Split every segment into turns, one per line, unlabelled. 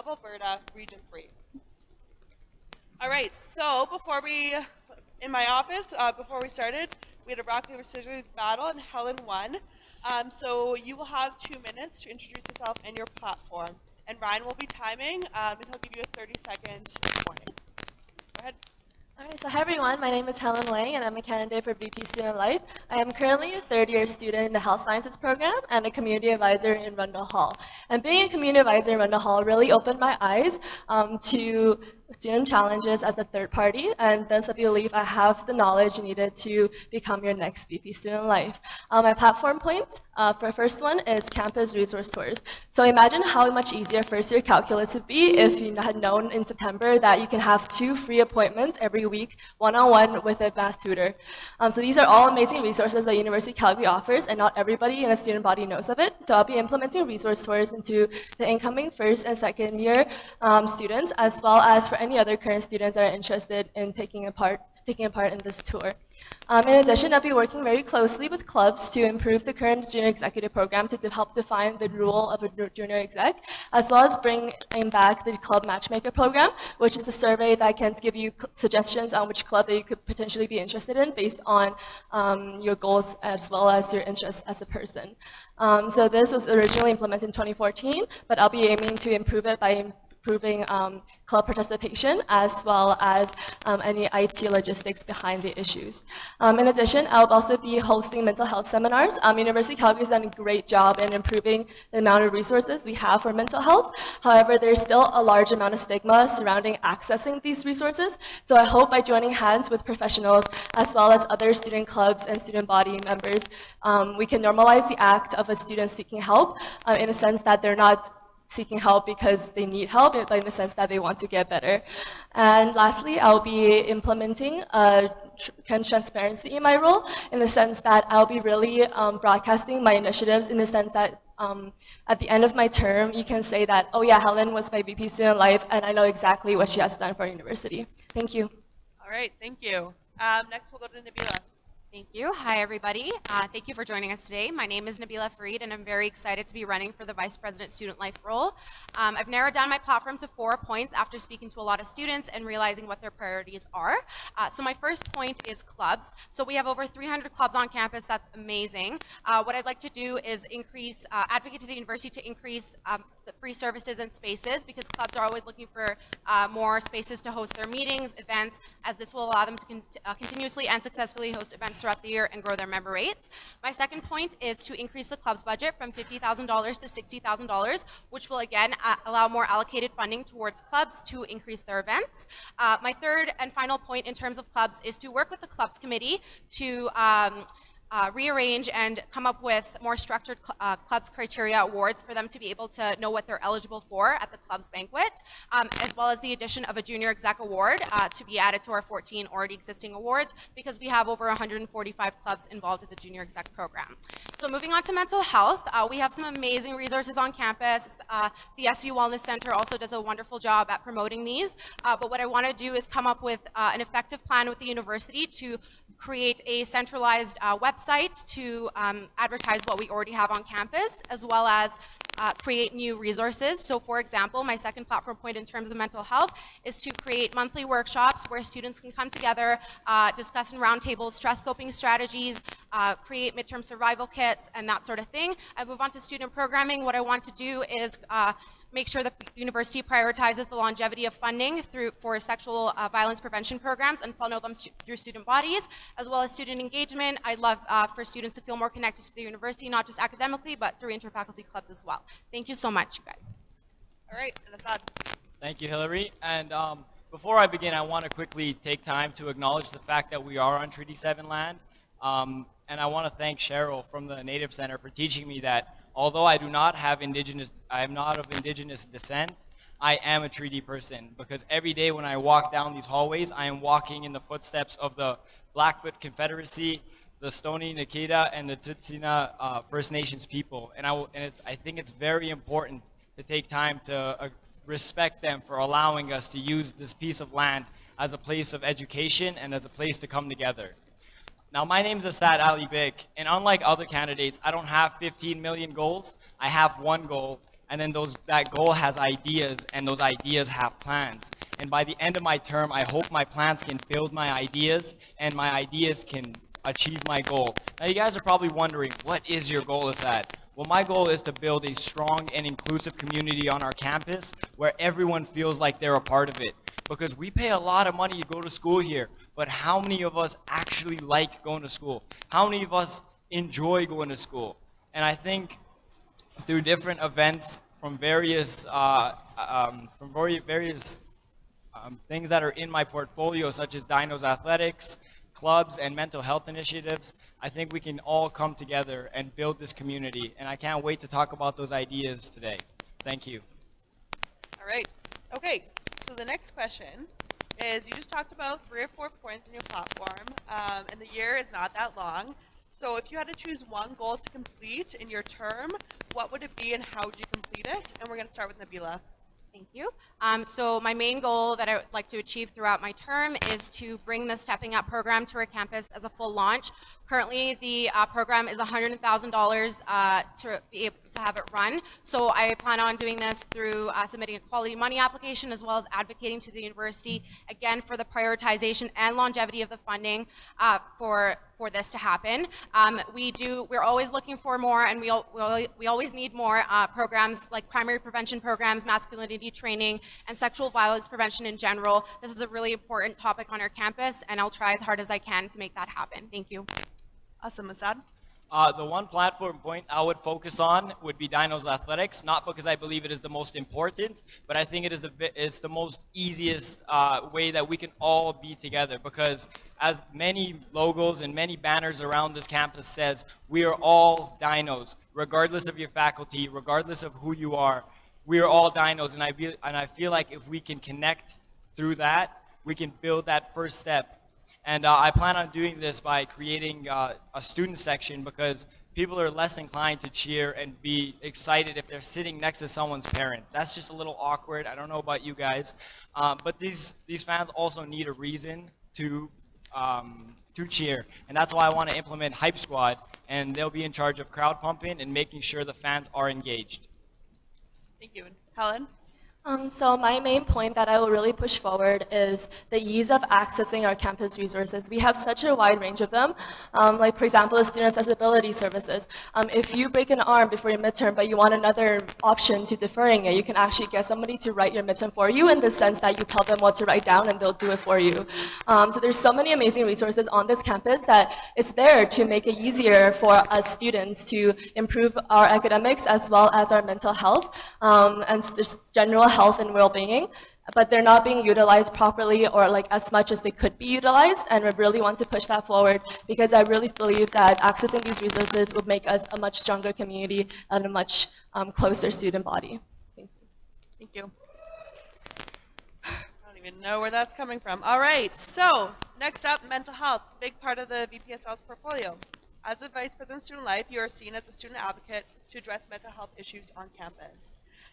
of Alberta, Region 3. All right, so in my office, before we started, we had a rock, paper, scissors battle, and Helen won. So you will have 2 minutes to introduce yourself and your platform. And Ryan will be timing, and he'll give you a 30-second warning. Go ahead.
All right, so hi everyone, my name is Helen Wang and I'm a candidate for VP Student Life. I am currently a third-year student in the Health Sciences program and a community advisor in Rundle Hall. And being a community advisor in Rundle Hall really opened my eyes to student challenges as a third party, and thus I believe I have the knowledge needed to become your next VP Student Life. My platform points for first one is campus resource tours. So imagine how much easier first year calculus would be if you had known in September that you can have 2 free appointments every week, one-on-one with a math tutor. So these are all amazing resources that University of Calgary offers, and not everybody in the student body knows of it. So I'll be implementing resource tours into the incoming first and second year students, as well as for any other current students that are interested in taking a part in this tour. In addition, I'll be working very closely with clubs to improve the current junior executive program to help define the role of a junior exec, as well as bringing back the club matchmaker program, which is the survey that can give you suggestions on which club that you could potentially be interested in based on your goals as well as your interests as a person. So this was originally implemented in 2014, but I'll be aiming to improve it by improving club participation as well as any IT logistics behind the issues. In addition, I'll also be hosting mental health seminars. University of Calgary has done a great job in improving the amount of resources we have for mental health. However, there's still a large amount of stigma surrounding accessing these resources. So I hope by joining hands with professionals as well as other student clubs and student body members, we can normalize the act of a student seeking help in a sense that they're not seeking help because they need help, but in the sense that they want to get better. And lastly, I'll be implementing transparency in my role, in the sense that I'll be really broadcasting my initiatives, in the sense that at the end of my term, you can say that, oh yeah, Helen was my VP Student Life, and I know exactly what she has done for our university. Thank you.
All right, thank you. Next, we'll go to Nabila.
Thank you. Hi, everybody. Thank you for joining us today. My name is Nabila Fareed, and I'm very excited to be running for the Vice President Student Life role. I've narrowed down my platform to 4 points after speaking to a lot of students and realizing what their priorities are. So my first point is clubs. So we have over 300 clubs on campus. That's amazing. What I'd like to do is advocate to the university to increase the free services and spaces, because clubs are always looking for more spaces to host their meetings, events, as this will allow them to continuously and successfully host events throughout the year and grow their member rates. My second point is to increase the club's budget from $50,000 to $60,000, which will again allow more allocated funding towards clubs to increase their events. My third and final point in terms of clubs is to work with the clubs committee to rearrange and come up with more structured clubs criteria awards for them to be able to know what they're eligible for at the club's banquet, as well as the addition of a junior exec award to be added to our 14 already existing awards, because we have over 145 clubs involved with the junior exec program. So moving on to mental health, we have some amazing resources on campus. The SU Wellness Center also does a wonderful job at promoting these, but what I want to do is come up with an effective plan with the university to create a centralized website to advertise what we already have on campus, as well as create new resources. So for example, my second platform point in terms of mental health is to create monthly workshops where students can come together, discuss in roundtables stress coping strategies, create midterm survival kits, and that sort of thing. I move on to student programming. What I want to do is make sure that the university prioritizes the longevity of funding for sexual violence prevention programs and funnel them through student bodies, as well as student engagement. I'd love for students to feel more connected to the university, not just academically, but through interfaculty clubs as well. Thank you so much, you guys.
All right, and Assad.
Thank you, Hillary. And before I begin, I want to quickly take time to acknowledge the fact that we are on Treaty 7 land. And I want to thank Cheryl from the Native Center for teaching me that although I am not of indigenous descent, I am a treaty person, because every day when I walk down these hallways, I am walking in the footsteps of the Blackfoot Confederacy, the Stoney Nakoda, and the Tsuut'ina First Nations people. And I think it's very important to take time to respect them for allowing us to use this piece of land as a place of education and as a place to come together. Now, my name is Assad Ali Bik, and unlike other candidates, I don't have 15 million goals. I have one goal, and then that goal has ideas, and those ideas have plans. And by the end of my term, I hope my plans can build my ideas, and my ideas can achieve my goal. Now, you guys are probably wondering, what is your goal is that? Well, my goal is to build a strong and inclusive community on our campus where everyone feels like they're a part of it. Because we pay a lot of money to go to school here, but how many of us actually like going to school? How many of us enjoy going to school? And I think through different events from various things that are in my portfolio, such as Dinos Athletics, clubs, and mental health initiatives, I think we can all come together and build this community. And I can't wait to talk about those ideas today. Thank you.
All right. Okay. So the next question is, you just talked about 3 or 4 points in your platform, and the year is not that long. So if you had to choose one goal to complete in your term, what would it be and how would you complete it? And we're going to start with Nabila.
Thank you. So my main goal that I would like to achieve throughout my term is to bring the Stepping Up program to our campus as a full launch. Currently, the program is $100,000 to be able to have it run. So I plan on doing this through submitting a quality money application, as well as advocating to the university, again, for the prioritization and longevity of the funding for this to happen. We're always looking for more, and we always need more programs like primary prevention programs, masculinity training, and sexual violence prevention in general. This is a really important topic on our campus, and I'll try as hard as I can to make that happen. Thank you.
Awesome. Assad?
The one platform point I would focus on would be Dinos Athletics, not because I believe it is the most important, but I think it is it's the most easiest way that we can all be together, because as many logos and many banners around this campus says, we are all Dinos, regardless of your faculty, regardless of who you are. We are all Dinos, and I feel like if we can connect through that, we can build that first step. And I plan on doing this by creating a student section, because people are less inclined to cheer and be excited if they're sitting next to someone's parent. That's just a little awkward. I don't know about you guys. But these fans also need a reason to cheer. And that's why I want to implement Hype Squad, and they'll be in charge of crowd pumping and making sure the fans are engaged.
Thank you. Helen?
So my main point that I will really push forward is the ease of accessing our campus resources. We have such a wide range of them. Like, for example, the student accessibility services. If you break an arm before your midterm, but you want another option to deferring it, you can actually get somebody to write your midterm for you, in the sense that you tell them what to write down and they'll do it for you. So there's so many amazing resources on this campus that it's there to make it easier for us students to improve our academics as well as our mental health, and just general health and well-being, but they're not being utilized properly or like as much as they could be utilized, and we really want to push that forward, because I really believe that accessing these resources will make us a much stronger community and a much closer student body. Thank you.
Thank you. I don't even know where that's coming from. All right, so next up, mental health, big part of the VPSL's portfolio. As a Vice President of Student Life, you are seen as a student advocate to address mental health issues on campus.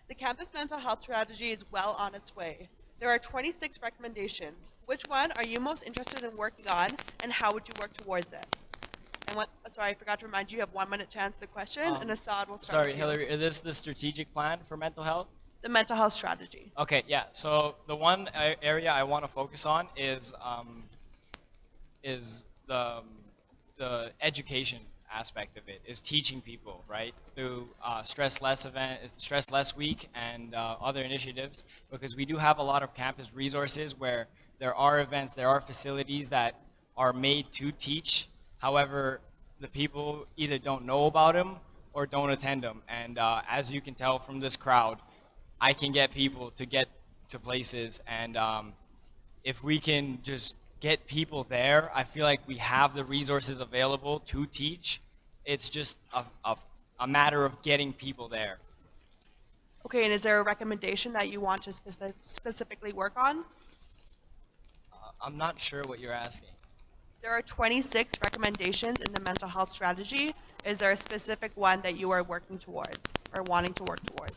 The campus mental health strategy is well on its way. There are 26 recommendations. Which one are you most interested in working on, and how would you work towards it? And sorry, I forgot to remind you, you have 1 minute to answer the question, and Assad will start.
Sorry,
with you.
Hillary, is this the strategic plan for mental health?
The mental health strategy.
Okay, yeah. So the one area I want to focus on is the education aspect of it, is teaching people, right, through Stress Less Week and other initiatives, because we do have a lot of campus resources where there are events, there are facilities that are made to teach. However, the people either don't know about them or don't attend them. And as you can tell from this crowd, I can get people to get to places, and if we can just get people there, I feel like we have the resources available to teach. It's just a matter of getting people there.
Okay, and is there a recommendation that you want to specifically work on?
I'm not sure what you're asking.
There are 26 recommendations in the mental health strategy. Is there a specific one that you are working towards or wanting to work towards?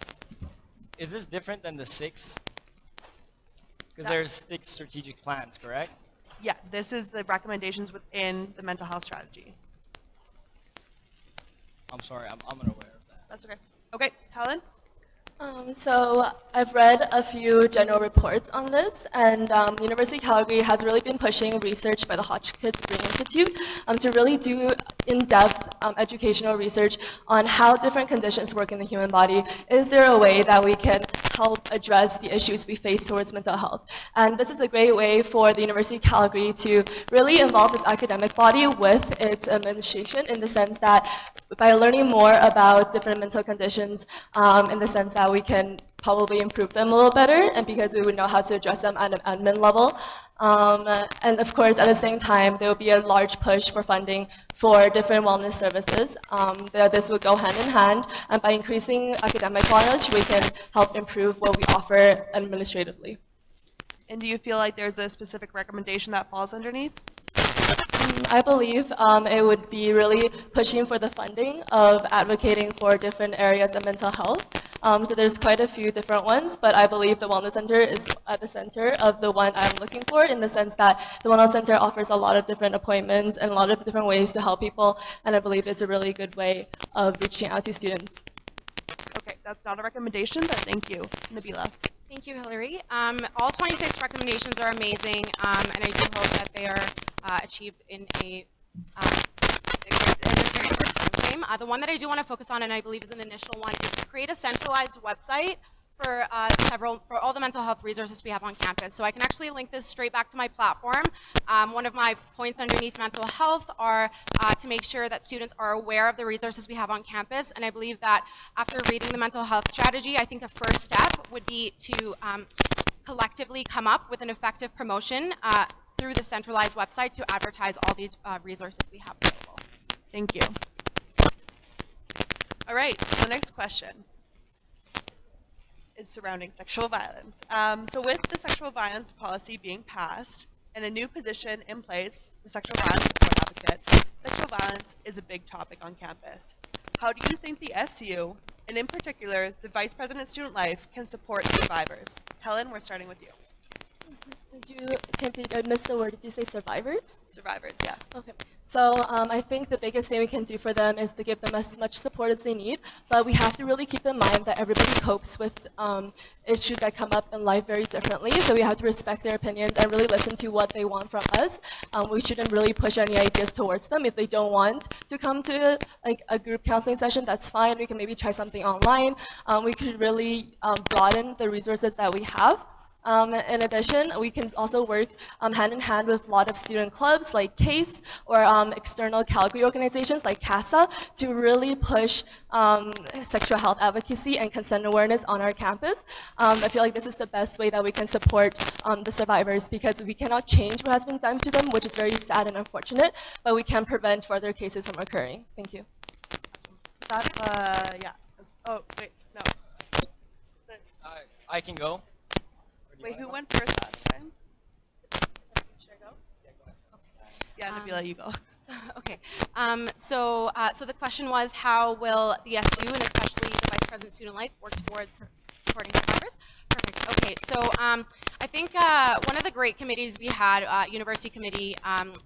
Is this different than the 6? Because there's 6 strategic plans, correct?
Yeah, this is the recommendations within the mental health strategy.
I'm sorry, I'm unaware of that.
That's okay. Okay, Helen?
So I've read a few general reports on this, and University of Calgary has really been pushing research by the Hotchkiss Brain Institute to really do in-depth educational research on how different conditions work in the human body. Is there a way that we can help address the issues we face towards mental health? And this is a great way for the University of Calgary to really involve its academic body with its administration, in the sense that by learning more about different mental conditions, in the sense that we can probably improve them a little better, and because we would know how to address them at an admin level. And of course, at the same time, there will be a large push for funding for different wellness services. This will go hand in hand, and by increasing academic knowledge, we can help improve what we offer administratively.
And do you feel like there's a specific recommendation that falls underneath?
I believe it would be really pushing for the funding of advocating for different areas of mental health. So there's quite a few different ones, but I believe the Wellness Center is at the center of the one I'm looking for, in the sense that the Wellness Center offers a lot of different appointments and a lot of different ways to help people, and I believe it's a really good way of reaching out to students.
Okay, that's not a recommendation, but thank you. Nabila.
Thank you, Hillary. All 26 recommendations are amazing, and I do hope that they are achieved in a very short time frame. The one that I do want to focus on, and I believe is an initial one, is to create a centralized website for all the mental health resources we have on campus. So I can actually link this straight back to my platform. One of my points underneath mental health are to make sure that students are aware of the resources we have on campus. And I believe that after reading the mental health strategy, I think a first step would be to collectively come up with an effective promotion through the centralized website to advertise all these resources we have available.
Thank you. All right, so the next question is surrounding sexual violence. So with the sexual violence policy being passed and a new position in place, the sexual violence support advocate, sexual violence is a big topic on campus. How do you think the SU, and in particular, the Vice President Student Life, can support survivors? Helen, we're starting with you.
I missed the word. Did you say survivors?
Survivors, yeah.
Okay. So I think the biggest thing we can do for them is to give them as much support as they need, but we have to really keep in mind that everybody copes with issues that come up in life very differently, so we have to respect their opinions and really listen to what they want from us. We shouldn't really push any ideas towards them. If they don't want to come to like a group counseling session, that's fine. We can maybe try something online. We could really broaden the resources that we have. In addition, we can also work hand in hand with a lot of student clubs like CASE or external Calgary organizations like CASA to really push sexual health advocacy and consent awareness on our campus. I feel like this is the best way that we can support the survivors, because we cannot change what has been done to them, which is very sad and unfortunate, but we can prevent further cases from occurring. Thank you.
Yeah. Oh, wait, no.
I can go.
Wait, who went first last time?
Should I go?
Yeah, Nabila, you go.
Okay. So the question was, how will the SU and especially the Vice President Student Life work towards supporting survivors? Perfect. Okay. So I think one of the great committees we had, University Committee,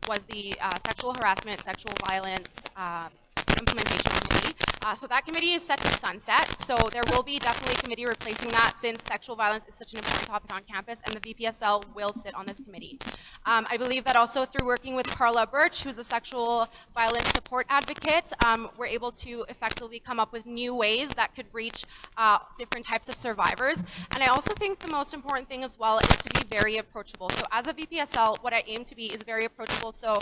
was the Sexual Harassment, Sexual Violence Implementation Committee. So that committee is set to sunset. So there will be definitely a committee replacing that, since sexual violence is such an important topic on campus, and the VPSL will sit on this committee. I believe that also through working with Carla Birch, who's the sexual violence support advocate, we're able to effectively come up with new ways that could reach different types of survivors. And I also think the most important thing as well is to be very approachable. So as a VPSL, what I aim to be is very approachable. So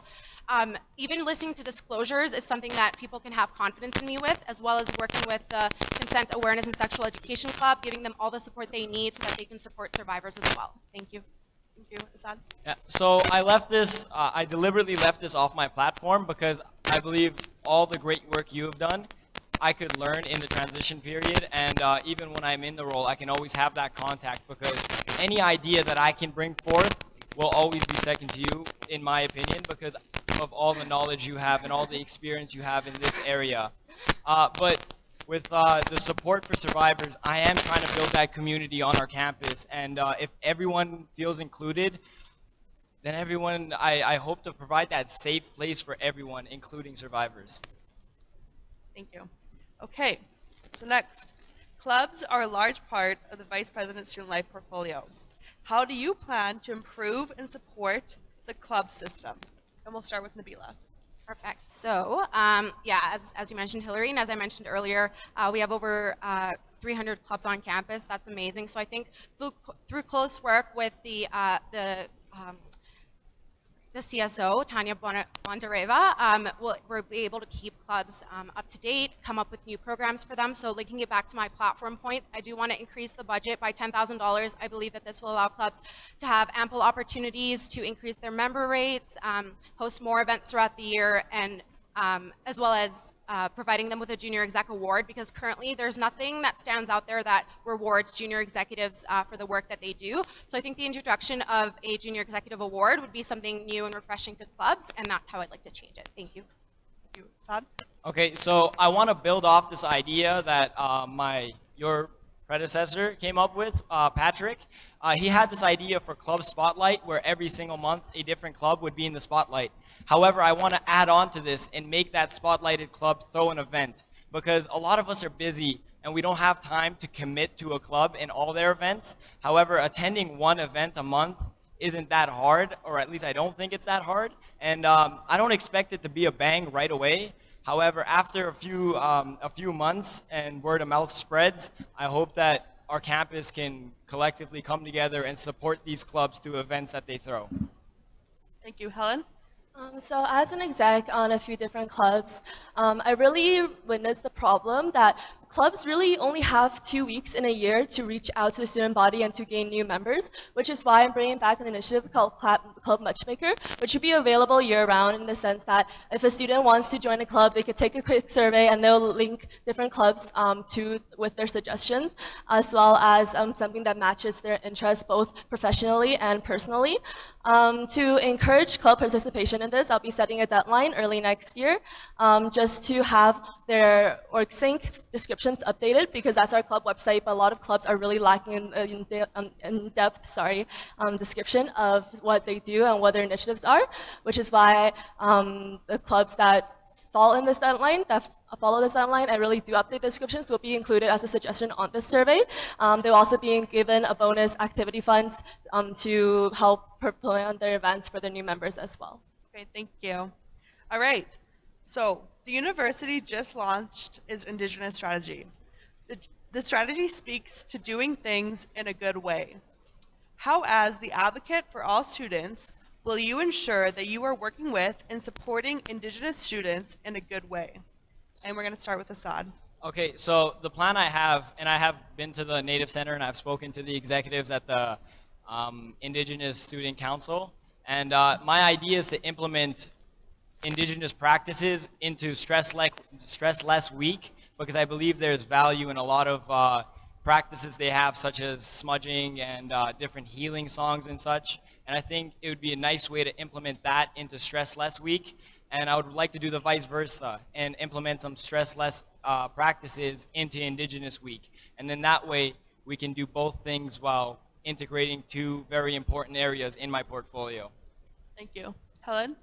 even listening to disclosures is something that people can have confidence in me with, as well as working with the Consent Awareness and Sexual Education Club, giving them all the support they need so that they can support survivors as well. Thank you.
Thank you. Assad?
Yeah, so I left this, I deliberately left this off my platform because I believe all the great work you have done, I could learn in the transition period, and even when I'm in the role, I can always have that contact, because any idea that I can bring forth will always be second to you, in my opinion, because of all the knowledge you have and all the experience you have in this area. But with the support for survivors, I am trying to build that community on our campus, and if everyone feels included, then everyone, I hope to provide that safe place for everyone, including survivors.
Thank you. Okay, so next, Clubs are a large part of the Vice President's Student Life portfolio. How do you plan to improve and support the club system? And we'll start with Nabila.
Perfect. So, yeah, as you mentioned, Hillary, and as I mentioned earlier, we have over 300 clubs on campus. That's amazing. So I think through close work with the CSO, Tanya Bondareva, we'll be able to keep clubs up to date, come up with new programs for them. So linking it back to my platform points, I do want to increase the budget by $10,000. I believe that this will allow clubs to have ample opportunities to increase their member rates, host more events throughout the year, and as well as providing them with a junior exec award, because currently there's nothing that stands out there that rewards junior executives for the work that they do. So I think the introduction of a junior executive award would be something new and refreshing to clubs, and that's how I'd like to change it. Thank you.
Thank you. Saad?
Okay, so I want to build off this idea that your predecessor came up with, Patrick. He had this idea for Club Spotlight, where every single month a different club would be in the spotlight. However, I want to add on to this and make that spotlighted club throw an event, because a lot of us are busy and we don't have time to commit to a club in all their events. However, attending one event a month isn't that hard, or at least I don't think it's that hard. And I don't expect it to be a bang right away. However, after a few months and word of mouth spreads, I hope that our campus can collectively come together and support these clubs through events that they throw.
Thank you. Helen?
So as an exec on a few different clubs, I really witnessed the problem that clubs really only have 2 weeks in a year to reach out to the student body and to gain new members, which is why I'm bringing back an initiative called Club Matchmaker, which should be available year-round in the sense that if a student wants to join a club, they could take a quick survey and they'll link different clubs with their suggestions, as well as something that matches their interests both professionally and personally. To encourage club participation in this, I'll be setting a deadline early next year just to have their org sync descriptions updated, because that's our club website, but a lot of clubs are really lacking in-depth description of what they do and what their initiatives are, which is why the clubs that fall in this deadline, that follow this deadline, and really do update the descriptions will be included as a suggestion on this survey. They'll also be given a bonus activity funds to help plan their events for their new members as well.
Okay, thank you. All right. So the university just launched its Indigenous strategy. The strategy speaks to doing things in a good way. How, as the advocate for all students, will you ensure that you are working with and supporting Indigenous students in a good way? And we're going to start with Assad.
Okay, so the plan I have, and I have been to the Native Center and I've spoken to the executives at the Indigenous Student Council, and my idea is to implement Indigenous practices into Stress Less Week, because I believe there's value in a lot of practices they have, such as smudging and different healing songs and such. And I think it would be a nice way to implement that into Stress Less Week. And I would like to do the vice versa and implement some stress less practices into Indigenous Week. And then that way we can do both things while integrating two very important areas in my portfolio.
Thank you. Helen?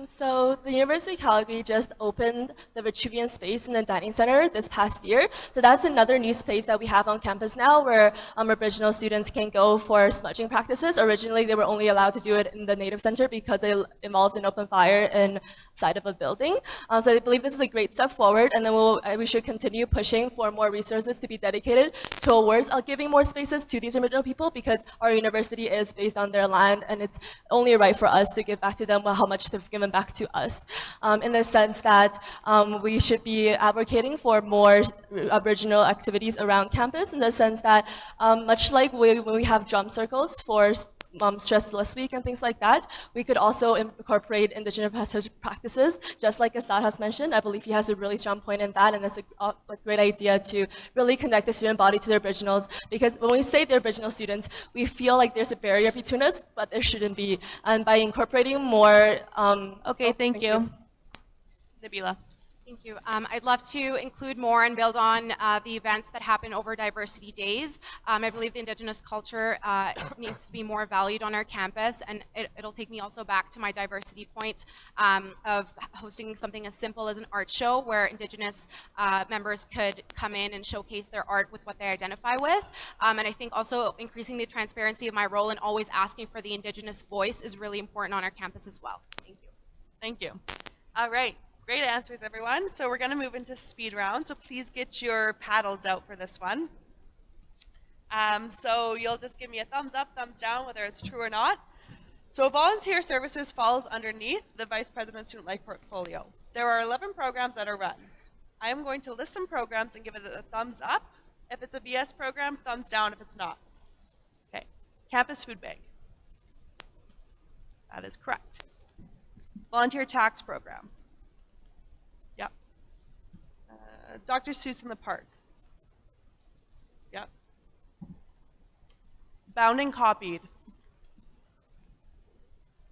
So the University of Calgary just opened the Vitruvian space in the dining center this past year. So that's another new space that we have on campus now, where Aboriginal students can go for smudging practices. Originally, they were only allowed to do it in the Native Center because it involves an open fire inside of a building. So I believe this is a great step forward, and then we should continue pushing for more resources to be dedicated towards giving more spaces to these Aboriginal people, because our university is based on their land, and it's only right for us to give back to them how much they've given back to us, in the sense that we should be advocating for more Aboriginal activities around campus, in the sense that much like when we have drum circles for Stress Less Week and things like that, we could also incorporate Indigenous practices, just like Assad has mentioned. I believe he has a really strong point in that, and it's a great idea to really connect the student body to the Aboriginals, because when we say the Aboriginal students, we feel like there's a barrier between us, but there shouldn't be. And by incorporating more...
Okay, thank you. Nabila?
Thank you. I'd love to include more and build on the events that happen over diversity days. I believe the Indigenous culture needs to be more valued on our campus, and it'll take me also back to my diversity point of hosting something as simple as an art show where Indigenous members could come in and showcase their art with what they identify with. And I think also increasing the transparency of my role and always asking for the Indigenous voice is really important on our campus as well. Thank you.
Thank you. All right. Great answers, everyone. So we're going to move into speed round. So please get your paddles out for this one. So you'll just give me a thumbs up, thumbs down, whether it's true or not. So volunteer services falls underneath the Vice President Student Life portfolio. There are 11 programs that are run. I am going to list some programs and give it a thumbs up if it's a VS program, thumbs down if it's not. Okay. Campus Food Bank. That is correct. Volunteer Tax Program. Yep. Dr. Seuss in the Park. Yep. Bound and Copied.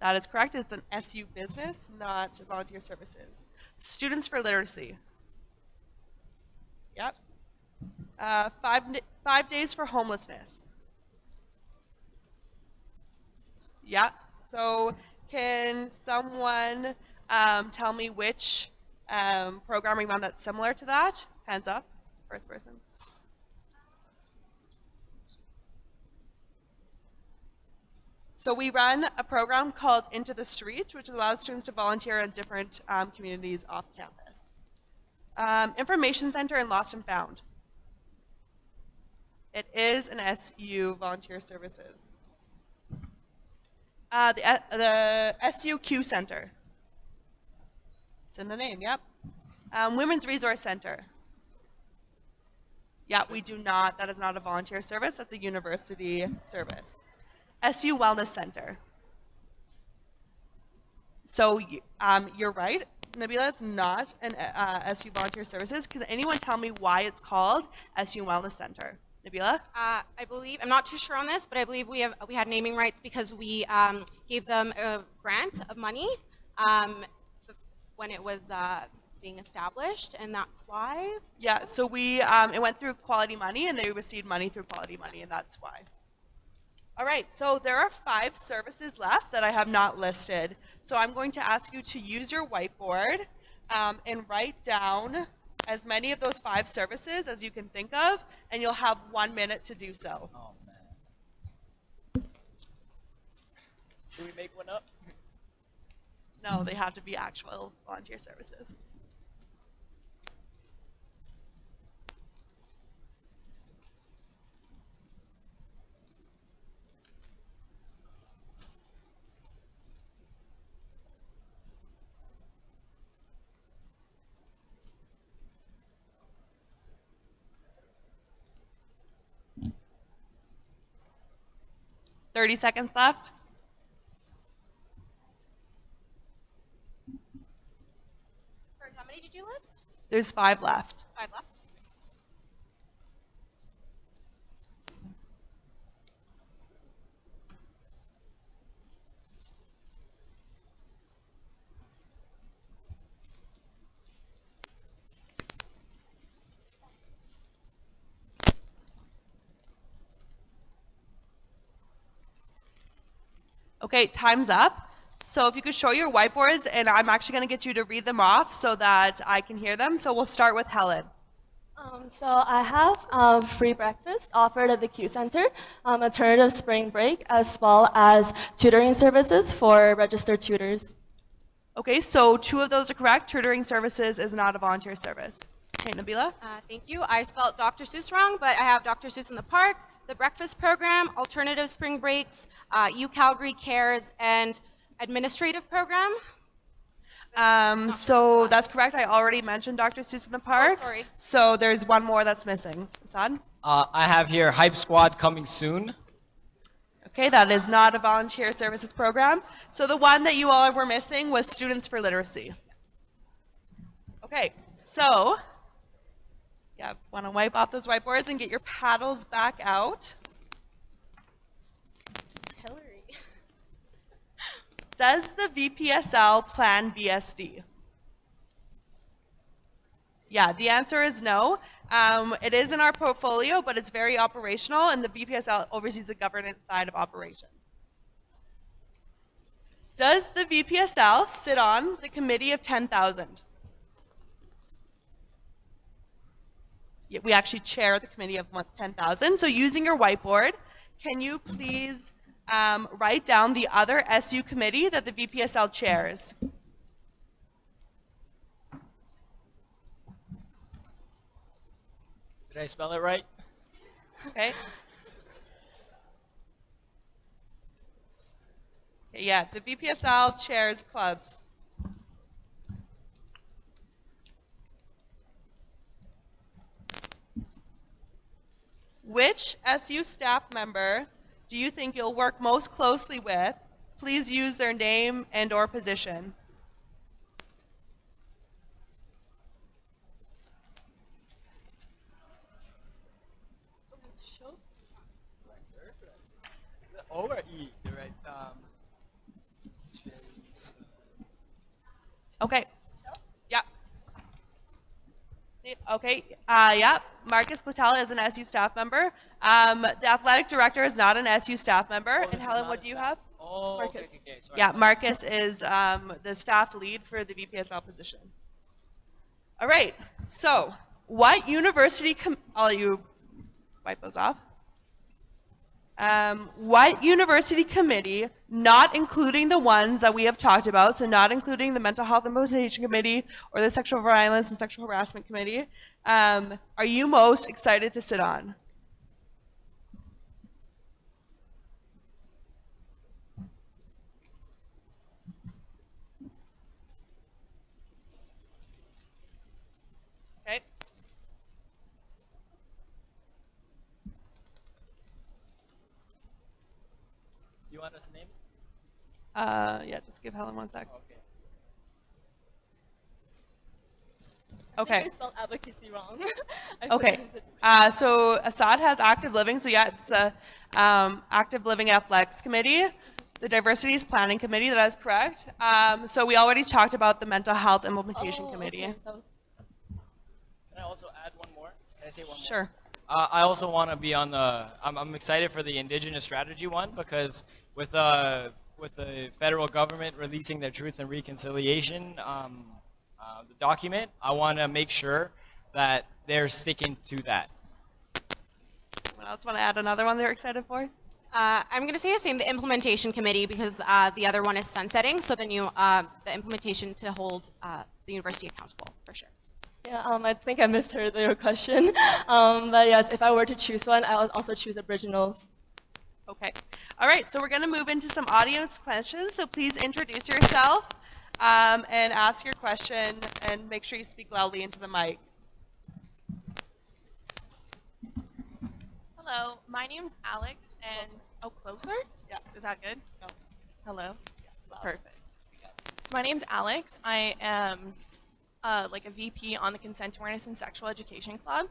That is correct. It's an SU business, not volunteer services. Students for Literacy. Yep. 5 days for homelessness. Yeah. So can someone tell me which programming run that's similar to that? Hands up. First person. So we run a program called Into the Street, which allows students to volunteer in different communities off campus. Information Center and Lost and Found. It is an SU volunteer services. The SUQ Center. It's in the name, yep. Women's Resource Center. Yeah, we do not. That is not a volunteer service. That's a university service. SU Wellness Center. So you're right, Nabila, it's not an SU Volunteer Services. Can anyone tell me why it's called SU Wellness Center? Nabila?
I believe, I'm not too sure on this, but I believe we had naming rights because we gave them a grant of money when it was being established, and that's why.
Yeah, so we it went through Quality Money, and they received money through Quality Money, and that's why. All right, so there are 5 services left that I have not listed. So I'm going to ask you to use your whiteboard and write down as many of those 5 services as you can think of, and you'll have 1 minute to do so.
Oh, man. Should we make one up?
No, they have to be actual volunteer services. Thirty seconds left.
Sorry, how many did you list?
There's 5 left.
5 left.
Okay, time's up. So if you could show your whiteboards, and I'm actually going to get you to read them off so that I can hear them. So we'll start with Helen.
So I have free breakfast offered at the Q Center, alternative spring break, as well as tutoring services for registered tutors.
Okay, so 2 of those are correct. Tutoring services is not a volunteer service. Okay, Nabila?
Thank you. I spelled Dr. Seuss wrong, but I have Dr. Seuss in the Park, the breakfast program, alternative spring breaks, U Calgary Cares, and administrative program.
So that's correct. I already mentioned Dr. Seuss in the Park.
sorry.
So there's 1 more that's missing. Assad?
I have here Hype Squad coming soon.
Okay, that is not a volunteer services program. So the one that you all were missing was Students for Literacy. Okay, so yeah, want to wipe off those whiteboards and get your paddles back out.
Hillary.
Does the VPSL plan BSD? Yeah, the answer is no. It is in our portfolio, but it's very operational, and the VPSL oversees the governance side of operations. Does the VPSL sit on the committee of 10,000? We actually chair the committee of 10,000. So using your whiteboard, can you please write down the other SU committee that the VPSL chairs?
Did I spell it right?
Okay. Okay, yeah, the VPSL chairs clubs. Which SU staff member do you think you'll work most closely with? Please use their name and or position.
O or E? The right.
Okay. Yeah. See, okay. Yeah. Marcus Platella is an SU staff member. The athletic director is not an SU staff member.
Oh,
And
this is
Helen,
not
what
a
do you
staff.
have?
Oh,
Marcus.
okay, sorry.
Yeah, Marcus is the staff lead for the VPSL position. All right. So, what university? I'll let you wipe those off. What university committee, not including the ones that we have talked about, so not including the Mental Health Implementation Committee or the Sexual Violence and Sexual Harassment Committee, are you most excited to sit on? Okay.
You want us to name it?
Yeah, just give Helen 1 sec.
Okay.
I
Okay.
think I spelled advocacy wrong.
Okay. So Assad has active living. So yeah, it's a active living athletics committee. The diversities planning committee. That is correct. So we already talked about the mental health implementation committee.
Okay. That was
Can I also add one more? Can I say one more?
Sure.
I also want to be on the. I'm excited for the Indigenous strategy one because with the federal government releasing the Truth and Reconciliation the document, I want to make sure that they're sticking to that.
Anyone else want to add another one they're excited for?
I'm going to say the same, the implementation committee, because the other one is sunsetting. So then the implementation to hold the university accountable for sure.
Yeah, I think I misheard your question. But yes, if I were to choose one, I would also choose Aboriginals.
Okay. All right. So we're going to move into some audience questions. So please introduce yourself and ask your question, and make sure you speak loudly into the mic.
Hello, my name's Alex, and closer?
Yeah.
Is that good?
No.
Hello.
Loud.
Perfect. So my name's Alex. I am like a VP on the Consent Awareness and Sexual Education Club.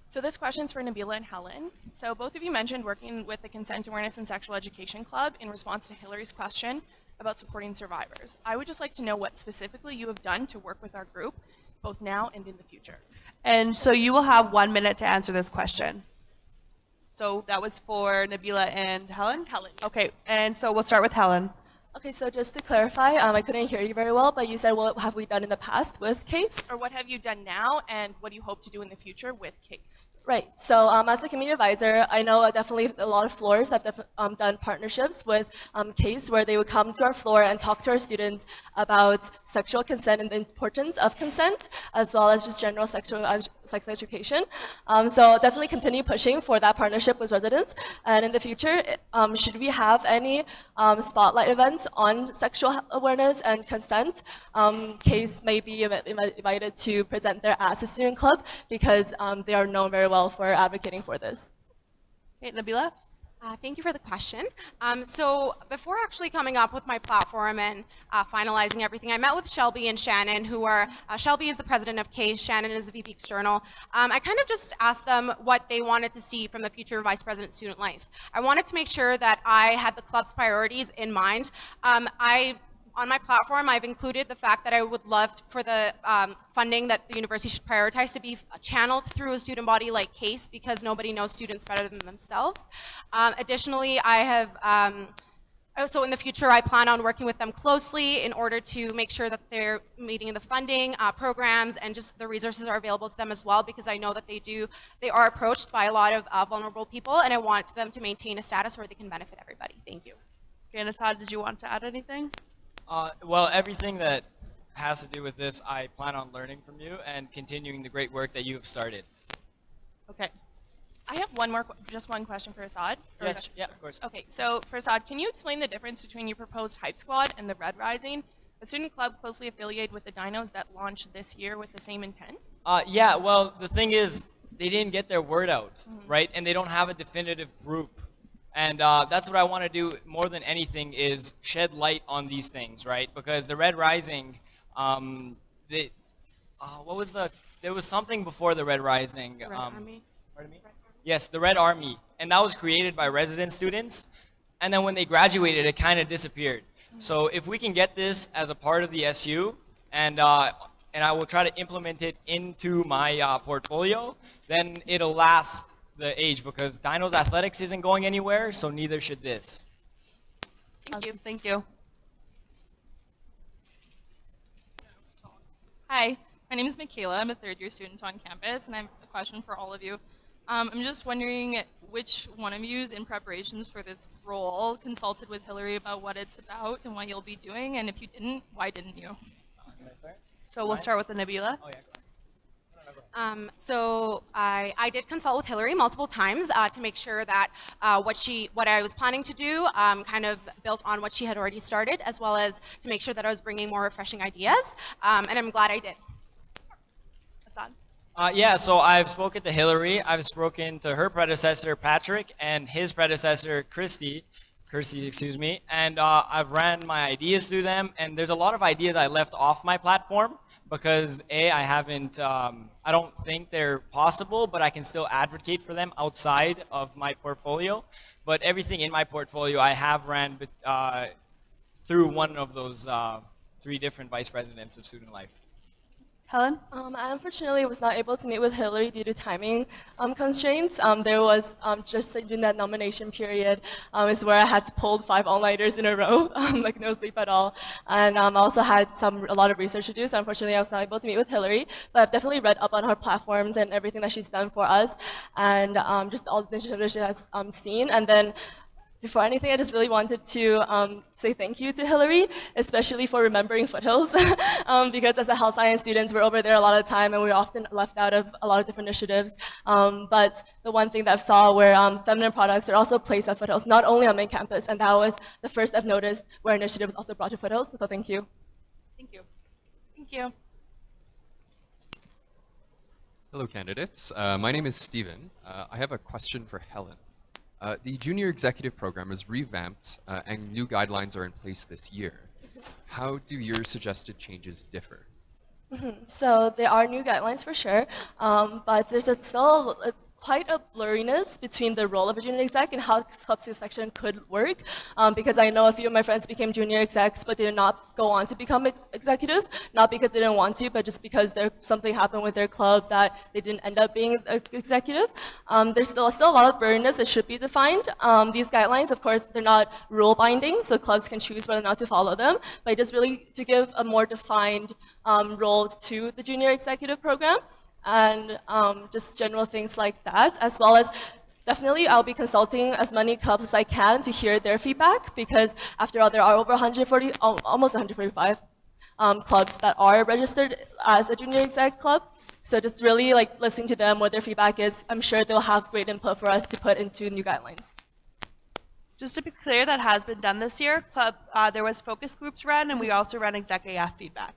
So this question's for Nabila and Helen. So both of you mentioned working with the Consent Awareness and Sexual Education Club in response to Hillary's question about supporting survivors. I would just like to know what specifically you have done to work with our group, both now and in the future.
And so you will have 1 minute to answer this question. So that was for Nabila and Helen?
Helen, yeah.
Okay, and so we'll start with Helen.
Okay, so just to clarify, I couldn't hear you very well, but you said what have we done in the past with CASE?
Or what have you done now, and what do you hope to do in the future with CASE?
Right. So as a community advisor, I know definitely a lot of floors have done partnerships with CASE where they would come to our floor and talk to our students about sexual consent and the importance of consent, as well as just general sex education. So definitely continue pushing for that partnership with residents. And in the future, should we have any spotlight events on sexual awareness and consent, CASE may be invited to present there as a student club because they are known very well for advocating for this.
Okay, Nabila?
Thank you for the question. So before actually coming up with my platform and finalizing everything, I met with Shelby and Shannon, who are, Shelby is the president of CASE, Shannon is the VP External. I kind of just asked them what they wanted to see from the future Vice President Student Life. I wanted to make sure that I had the club's priorities in mind. I on my platform, I've included the fact that I would love for the funding that the university should prioritize to be channeled through a student body like CASE, because nobody knows students better than themselves. Additionally, I have so in the future, I plan on working with them closely in order to make sure that they're meeting the funding programs and just the resources are available to them as well, because I know that they are approached by a lot of vulnerable people, and I want them to maintain a status where they can benefit everybody. Thank you.
Okay, and Assad, did you want to add anything?
Well, everything that has to do with this, I plan on learning from you and continuing the great work that you have started.
Okay.
I have just one question for Assad.
Yes, yeah, of course.
Okay, so for Assad, can you explain the difference between your proposed Hype Squad and the Red Rising, a student club closely affiliated with the Dinos that launched this year with the same intent?
Yeah, well, the thing is, they didn't get their word out, right? And they don't have a definitive group. And that's what I want to do more than anything, is shed light on these things, right? Because the Red Rising, there was something before the Red Rising.
Red Army?
Pardon me? Yes, the Red Army. And that was created by resident students. And then when they graduated, it kind of disappeared. So if we can get this as a part of the SU, and I will try to implement it into my portfolio, then it'll last the age, because Dinos Athletics isn't going anywhere, so neither should this.
Thank you.
Thank you. Hi, my name is Michaela. I'm a third-year student on campus, and I have a question for all of you. I'm just wondering which one of you, in preparations for this role, consulted with Hillary about what it's about and what you'll be doing, and if you didn't, why didn't you?
Can I start?
So we'll start with the Nabila.
Oh, yeah, go ahead.
So I did consult with Hillary multiple times to make sure that what I was planning to do kind of built on what she had already started, as well as to make sure that I was bringing more refreshing ideas, and I'm glad I did.
Assad.
Yeah, so I've spoken to Hillary, I've spoken to her predecessor, Patrick, and his predecessor, Kirsty, and I've ran my ideas through them, and there's a lot of ideas I left off my platform because I don't think they're possible, but I can still advocate for them outside of my portfolio. But everything in my portfolio I have ran through one of those 3 different vice presidents of student life.
Helen?
I unfortunately was not able to meet with Hillary due to timing constraints. There was just during that nomination period is where I had to pull 5 all-nighters in a row, like no sleep at all. And I also had a lot of research to do, so unfortunately I was not able to meet with Hillary. But I've definitely read up on her platforms and everything that she's done for us, and just all the initiatives she has seen. And then before anything, I just really wanted to say thank you to Hillary, especially for remembering Foothills, because as a health science students, we're over there a lot of the time, and we're often left out of a lot of different initiatives. But the one thing that I saw where feminine products are also placed at Foothills, not only on main campus, and that was the first I've noticed where initiative was also brought to Foothills, so thank you.
Thank you. Thank you.
Hello, candidates. My name is Steven. I have a question for Helen. The junior executive program is revamped and new guidelines are in place this year. How do your suggested changes differ?
So there are new guidelines for sure, but there's still quite a blurriness between the role of a junior exec and how club section could work, because I know a few of my friends became junior execs, but they did not go on to become executives, not because they didn't want to, but just because something happened with their club that they didn't end up being an executive. There's still a lot of blurriness that should be defined. These guidelines, of course, they're not rule binding, so clubs can choose whether or not to follow them, but just really to give a more defined role to the junior executive program. And just general things like that, as well as definitely I'll be consulting as many clubs as I can to hear their feedback, because after all, there are over 140, almost 145 clubs that are registered as a junior exec club. So just really like listening to them, what their feedback is. I'm sure they'll have great input for us to put into new guidelines.
Just to be clear, that has been done this year. There was focus groups run, and we also ran exec AF feedback.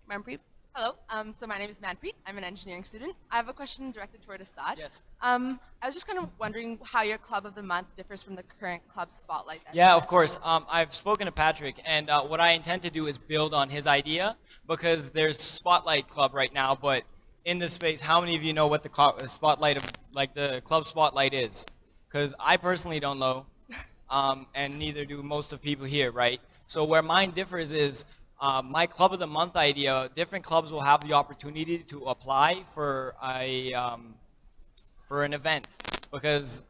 Manpreet?
Hello, so my name is Manpreet. I'm an engineering student. I have a question directed toward Assad.
Yes.
I was just kind of wondering how your club of the month differs from the current club spotlight.
Yeah, of course. I've spoken to Patrick, and what I intend to do is build on his idea, because there's Spotlight Club right now, but in this space, how many of you know what the spotlight of, like the club spotlight is? Because I personally don't know, and neither do most of people here, right? So where mine differs is my club of the month idea. Different clubs will have the opportunity to apply for an event, because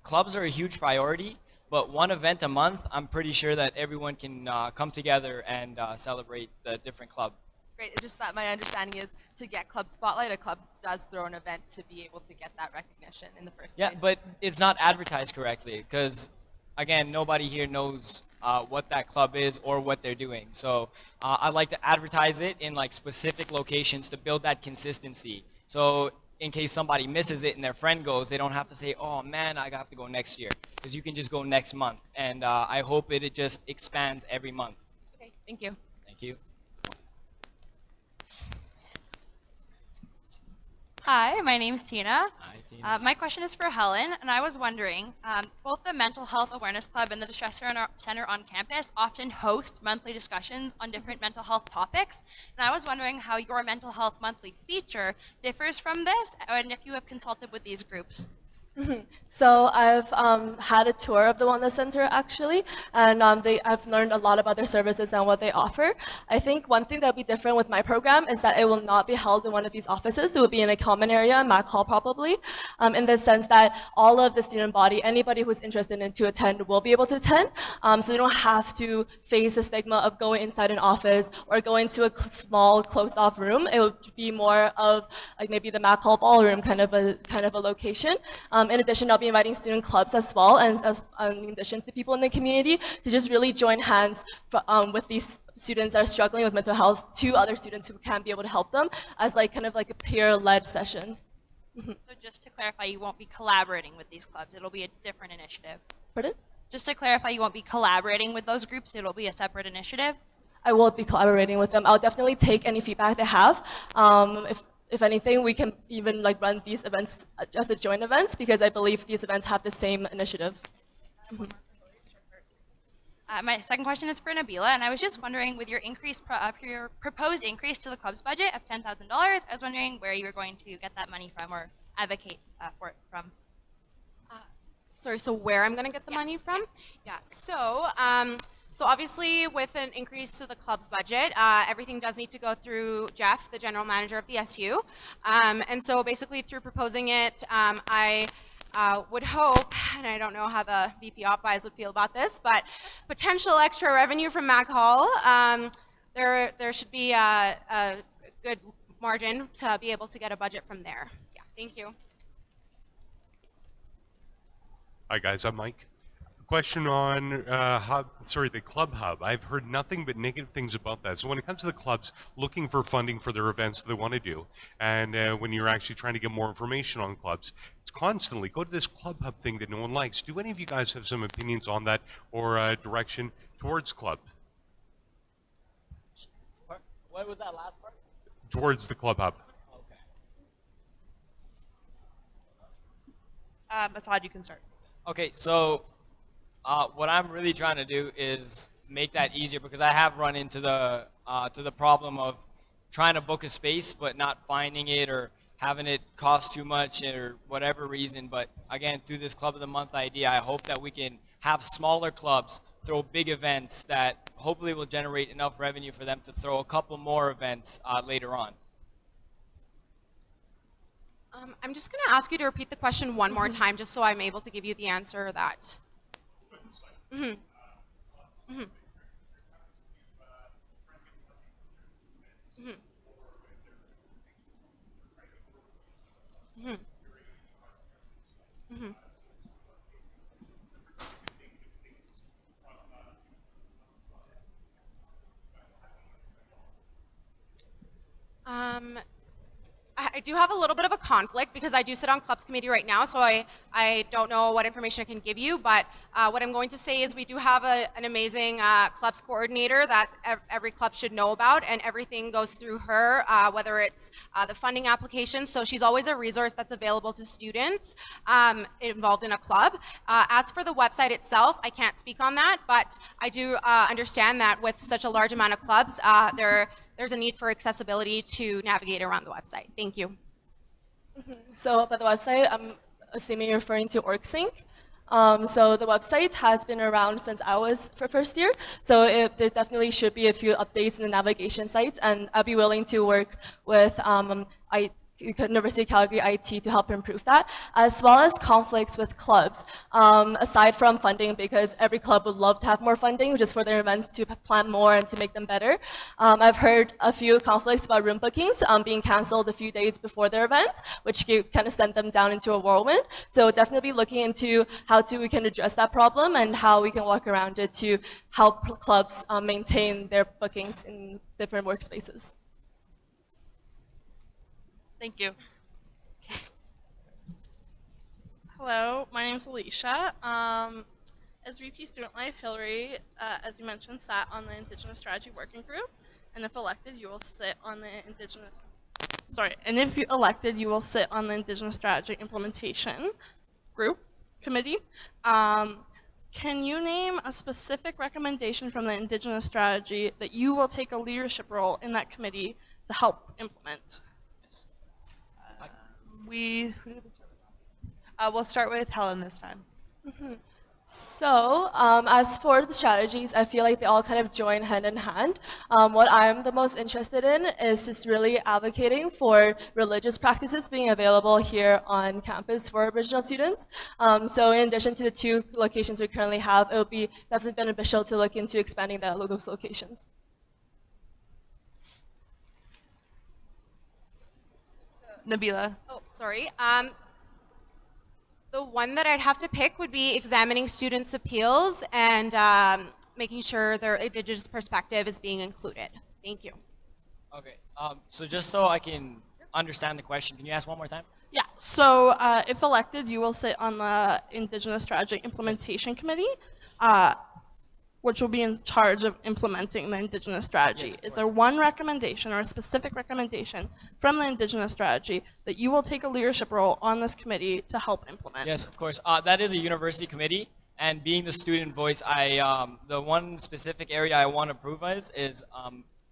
clubs are a huge priority. But one event a month, I'm pretty sure that everyone can come together and celebrate the different club.
Great. It's just that my understanding is to get club spotlight, a club does throw an event to be able to get that recognition in the first
Yeah,
place.
but it's not advertised correctly because, again, nobody here knows what that club is or what they're doing. So I'd like to advertise it in like specific locations to build that consistency. So in case somebody misses it and their friend goes, they don't have to say, "Oh man, I have to go next year," because you can just go next month. And I hope it just expands every month.
Okay, thank you.
Thank you.
Hi, my name's Tina.
Hi, Tina.
My question is for Helen, and I was wondering, both the Mental Health Awareness Club and the Distress Center on campus often host monthly discussions on different mental health topics, and I was wondering how your mental health monthly feature differs from this, and if you have consulted with these groups.
So I've had a tour of the Wellness Center actually, and I've learned a lot about their services and what they offer. I think one thing that will be different with my program is that it will not be held in one of these offices. It will be in a common area, Mac Hall probably, in the sense that all of the student body, anybody who's interested in to attend will be able to attend. So you don't have to face the stigma of going inside an office or going to a small closed off room. It will be more of like maybe the Mac Hall ballroom kind of a location. In addition, I'll be inviting student clubs as well, and in addition to people in the community, to just really join hands with these students that are struggling with mental health to other students who can be able to help them as like kind of like a peer-led session.
So just to clarify, you won't be collaborating with these clubs. It'll be a different initiative.
Pardon?
Just to clarify, you won't be collaborating with those groups. It'll be a separate initiative.
I will be collaborating with them. I'll definitely take any feedback they have. If anything, we can even like run these events as a joint events because I believe these events have the same initiative.
My second question is for Nabila, and I was just wondering, with your your proposed increase to the club's budget of $10,000, I was wondering where you were going to get that money from or advocate for it from.
Sorry, so where I'm going to get the money from? Yeah, so obviously with an increase to the club's budget, everything does need to go through Jeff, the general manager of the SU. And so basically through proposing it, I would hope, and I don't know how the VP Op guys would feel about this, but potential extra revenue from Mac Hall, there should be a good margin to be able to get a budget from there. Yeah, thank you.
Hi guys, I'm Mike. Question on the Club Hub. I've heard nothing but negative things about that. So when it comes to the clubs looking for funding for their events that they want to do, and when you're actually trying to get more information on clubs, it's constantly go to this Club Hub thing that no one likes. Do any of you guys have some opinions on that or direction towards clubs?
What was that last part?
Towards the Club Hub.
Okay.
Assad, you can start.
Okay, so what I'm really trying to do is make that easier because I have run into the problem of trying to book a space but not finding it or having it cost too much or whatever reason. But again, through this Club of the Month idea, I hope that we can have smaller clubs throw big events that hopefully will generate enough revenue for them to throw a couple more events later on.
I'm just going to ask you to repeat the question one more time just so I'm able to give you the answer that. Mm-hmm. Mm-hmm. Mm-hmm. Mm-hmm. Mm-hmm. I do have a little bit of a conflict because I do sit on clubs committee right now, so I don't know what information I can give you, but what I'm going to say is we do have an amazing clubs coordinator that every club should know about, and everything goes through her, whether it's the funding application, so she's always a resource that's available to students involved in a club. As for the website itself, I can't speak on that, but I do understand that with such a large amount of clubs, there's a need for accessibility to navigate around the website. Thank you.
So about the website, I'm assuming you're referring to OrgSync. So the website has been around since I was for first year. So there definitely should be a few updates in the navigation sites, and I'll be willing to work with University of Calgary IT to help improve that, as well as conflicts with clubs. Aside from funding, because every club would love to have more funding just for their events to plan more and to make them better. I've heard a few conflicts about room bookings being canceled a few days before their event, which kind of sent them down into a whirlwind. So definitely looking into how we can address that problem and how we can work around it to help clubs maintain their bookings in different workspaces.
Thank you.
Hello, my name is Alicia. As VP Student Life, Hillary, as you mentioned, sat on the Indigenous Strategy Working Group, and if elected, you will sit on the Indigenous Strategy Implementation Group Committee. Can you name a specific recommendation from the Indigenous Strategy that you will take a leadership role in that committee to help implement?
We'll start with Helen this time.
So, as for the strategies, I feel like they all kind of join hand in hand. What I'm the most interested in is just really advocating for religious practices being available here on campus for Aboriginal students. So in addition to the 2 locations we currently have, it would be definitely beneficial to look into expanding those locations.
Nabila.
Oh, sorry. The one that I'd have to pick would be examining students' appeals and making sure their Indigenous perspective is being included. Thank you.
Okay. So just so I can understand the question, can you ask one more time?
Yeah, so if elected, you will sit on the Indigenous Strategy Implementation Committee, which will be in charge of implementing the Indigenous Strategy.
Yes, of
Is there
course.
one recommendation or a specific recommendation from the Indigenous Strategy that you will take a leadership role on this committee to help implement?
Yes, of course. That is a university committee, and being the student voice, the one specific area I want to improve is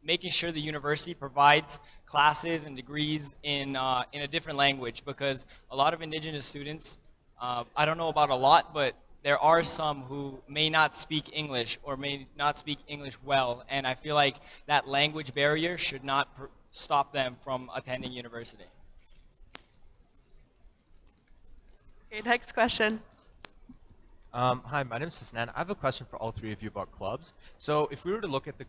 making sure the university provides classes and degrees in a different language, because a lot of Indigenous students, I don't know about a lot, but there are some who may not speak English or may not speak English well, and I feel like that language barrier should not stop them from attending university.
Okay, next question.
Hi, my name is Sasnan. I have a question for all 3 of you about clubs. So if we were to look at the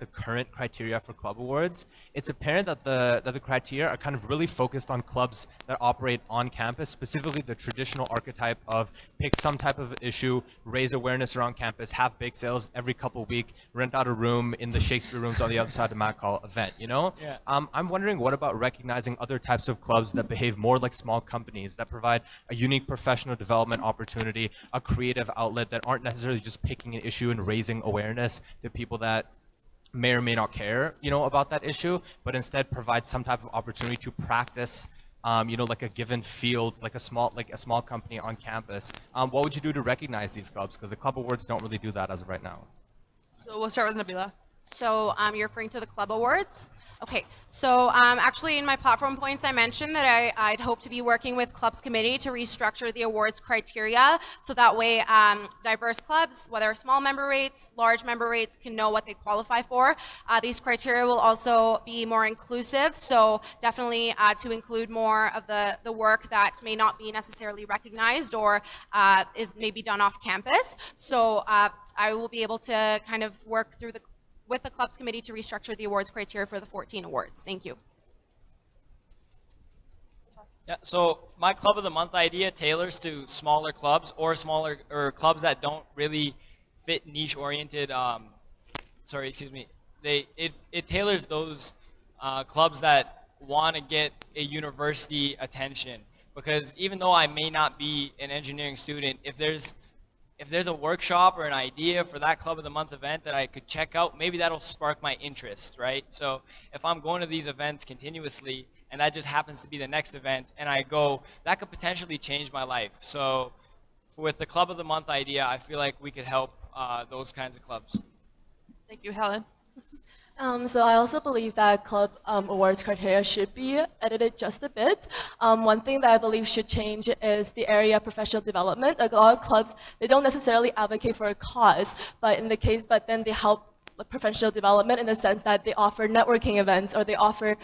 current criteria for club awards, it's apparent that the criteria are kind of really focused on clubs that operate on campus, specifically the traditional archetype of pick some type of issue, raise awareness around campus, have bake sales every couple week, rent out a room in the Shakespeare rooms on the other side of Mac Hall event, you know?
Yeah.
I'm wondering, what about recognizing other types of clubs that behave more like small companies, that provide a unique professional development opportunity, a creative outlet, that aren't necessarily just picking an issue and raising awareness to people that may or may not care, you know, about that issue, but instead provide some type of opportunity to practice, you know, like a given field, like a small company on campus. What would you do to recognize these clubs? Because the club awards don't really do that as of right now.
So we'll start with Nabila.
So you're referring to the club awards? Okay, so actually in my platform points I mentioned that I'd hope to be working with clubs committee to restructure the awards criteria so that way diverse clubs, whether small member rates, large member rates, can know what they qualify for. These criteria will also be more inclusive, so definitely to include more of the work that may not be necessarily recognized or is maybe done off campus. So I will be able to kind of work through with the clubs committee to restructure the awards criteria for the 14 awards. Thank you.
Yeah, so my club of the month idea tailors to smaller clubs or clubs that don't really fit niche oriented. It tailors those clubs that want to get a university attention, because even though I may not be an engineering student, if there's a workshop or an idea for that club of the month event that I could check out, maybe that'll spark my interest, right? So if I'm going to these events continuously and that just happens to be the next event and I go, that could potentially change my life. So with the club of the month idea, I feel like we could help those kinds of clubs.
Thank you, Helen.
So I also believe that club awards criteria should be edited just a bit. One thing that I believe should change is the area of professional development. Like a lot of clubs, they don't necessarily advocate for a cause, but then they help professional development in the sense that they offer networking events or they offer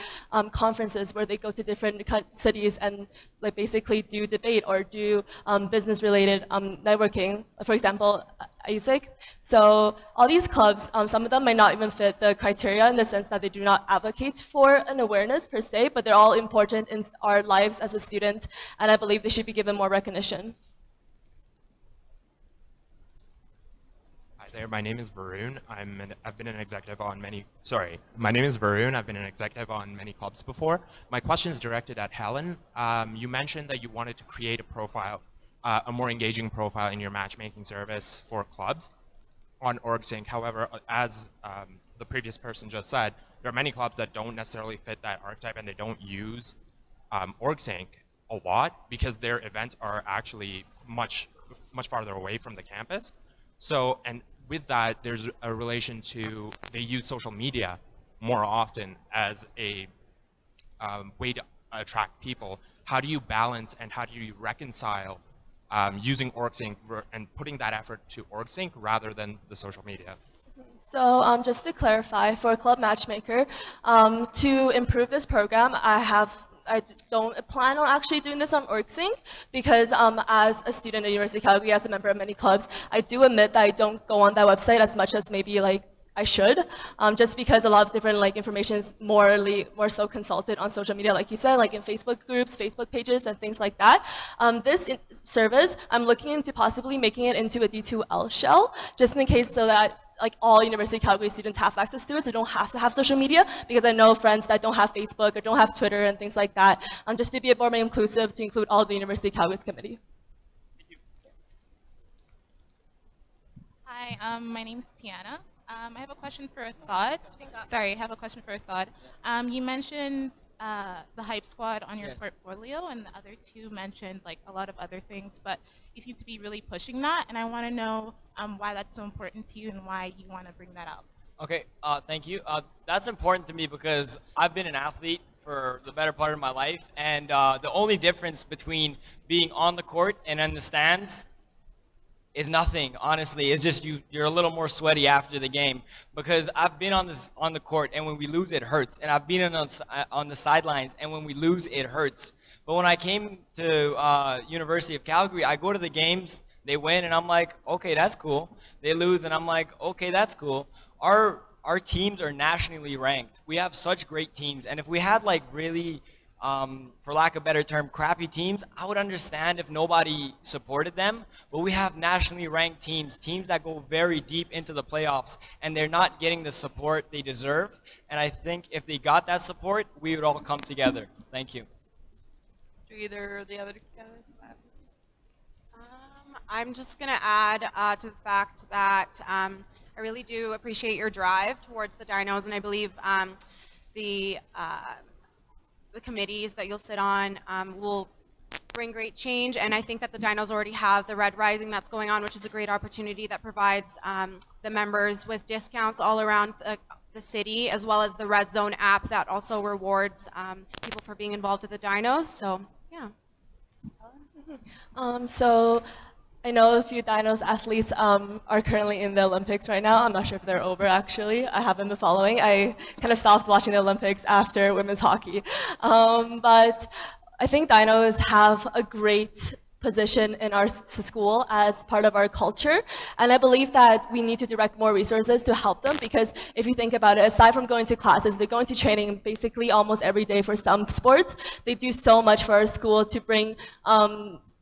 conferences where they go to different cities and like basically do debate or do business related networking. For example, Isaac. So all these clubs, some of them might not even fit the criteria in the sense that they do not advocate for an awareness per se, but they're all important in our lives as a student, and I believe they should be given more recognition.
Hi there, my name is Varun. I've been an executive on many. Sorry, my name is Varun. I've been an executive on many clubs before. My question is directed at Helen. You mentioned that you wanted to create a profile, a more engaging profile in your matchmaking service for clubs on OrgSync. However, as the previous person just said, there are many clubs that don't necessarily fit that archetype and they don't use OrgSync a lot because their events are actually much farther away from the campus. So, and with that, there's a relation to they use social media more often as a way to attract people. How do you balance and how do you reconcile using OrgSync and putting that effort to OrgSync rather than the social media?
So just to clarify, for Club Matchmaker, to improve this program, I don't plan on actually doing this on OrgSync because as a student at University of Calgary, as a member of many clubs, I do admit that I don't go on that website as much as maybe like I should, just because a lot of different like information is more so consulted on social media, like you said, like in Facebook groups, Facebook pages, and things like that. This service, I'm looking into possibly making it into a D2L shell, just in case so that like all University of Calgary students have access to it, so don't have to have social media, because I know friends that don't have Facebook or don't have Twitter and things like that, just to be a more inclusive, to include all of the University of Calgary's committee.
Hi, my name's Tiana. I have a question for Assad. Sorry, I have a question for Assad. You mentioned the Hype Squad on your portfolio, and the other two mentioned like a lot of other things, but you seem to be really pushing that, and I want to know why that's so important to you and why you want to bring that up.
Okay, thank you. That's important to me because I've been an athlete for the better part of my life, and the only difference between being on the court and in the stands is nothing, honestly. It's just you're a little more sweaty after the game, because I've been on the court, and when we lose it hurts, and I've been on the sidelines, and when we lose it hurts. But when I came to University of Calgary, I go to the games, they win, and I'm like, okay, that's cool. They lose, and I'm like, okay, that's cool. Our teams are nationally ranked. We have such great teams, and if we had like really for lack of a better term, crappy teams, I would understand if nobody supported them. But we have nationally ranked teams that go very deep into the playoffs, and they're not getting the support they deserve. And I think if they got that support, we would all come together. Thank you.
Do either the other candidates?
I'm just going to add to the fact that I really do appreciate your drive towards the dinos, and I believe the committees that you'll sit on will bring great change. And I think that the dinos already have the Red Rising that's going on, which is a great opportunity that provides the members with discounts all around the city, as well as the Red Zone app that also rewards people for being involved with the dinos. So yeah.
So I know a few dinos athletes are currently in the Olympics right now. I'm not sure if they're over, actually. I haven't been following. I kind of stopped watching the Olympics after women's hockey. But I think dinos have a great position in our school as part of our culture. And I believe that we need to direct more resources to help them, because if you think about it, aside from going to classes, they're going to training basically almost every day for some sports. They do so much for our school to bring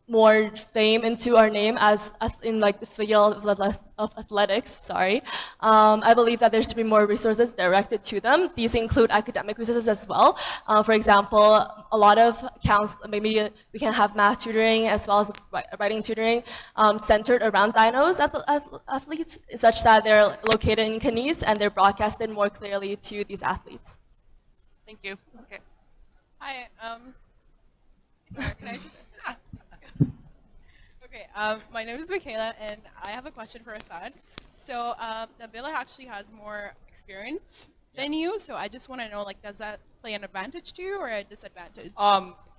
more fame into our name as in like the field of athletics. Sorry, I believe that there should be more resources directed to them. These include academic resources as well. For example, a lot of accounts, maybe we can have math tutoring as well as writing tutoring centered around dinos athletes, such that they're located in Canese and they're broadcasted more clearly to these athletes.
Thank you. Okay.
Hi. Sorry, can I just? Okay. Okay, my name is Michaela, and I have a question for Assad. So, Nabila actually has more experience than you, so I just want to know, like, does that play an advantage to you or a disadvantage?